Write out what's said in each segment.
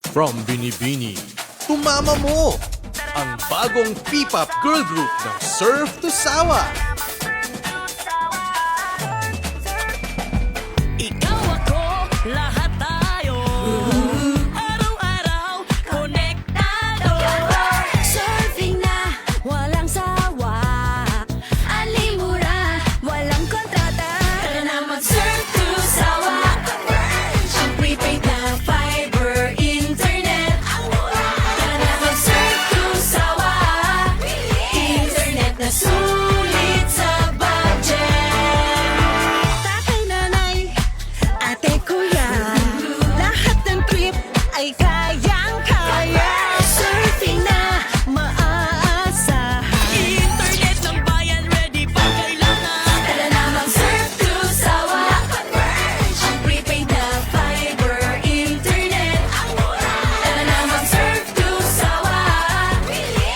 From Binibini, tumama mo! Ang bagong P-pop girl group ng Surf to Sawa. Ikaw ako, lahat tayo. Araw-araw, konektado. Surfing na, walang sawa. Alimura, walang kontrata. Tara na mag-surf to Sawa. Ang prepaid na fiber internet. Tara na mag-surf to Sawa. Internet na sulit sa budget. Tatay, nanay, ate, kuya, lahat ng trip ay kayang-kaya. Surfing na maaasahan. Internet ng bayan, ready pag kailangan. Tara na mag-surf to Sawa. Ang prepaid na fiber internet. Tara na mag-surf to Sawa.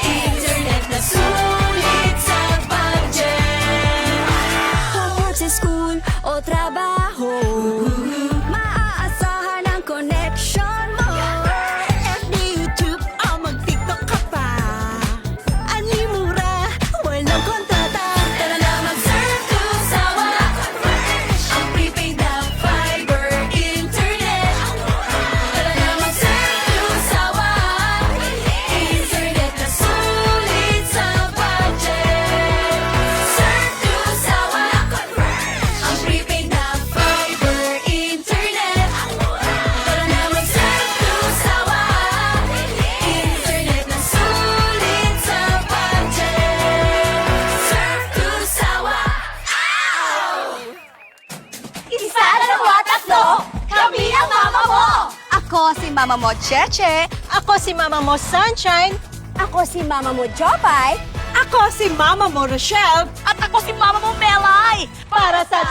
Internet na sulit sa budget. Pagod sa school o trabaho, maaasahan ang connection mo. FB, YouTube, o mag-TikTok ka pa. Animura, walang kontrata. Tara na mag-surf to Sawa. Ang prepaid na fiber internet. Tara na mag-surf to Sawa. Internet na sulit sa budget. Surf to Sawa. Ang prepaid na fiber internet. Tara na mag-surf to Sawa. Internet na sulit sa budget. Surf to Sawa. Isa, dalawa, tatlo, kami ang mama mo! Ako si mama mo, Cheche. Ako si Mama mo Sunshine. Ako si mama mo, Jopay. Ako si Mama mo Rochelle. At ako si mama mo, Melay. Para sa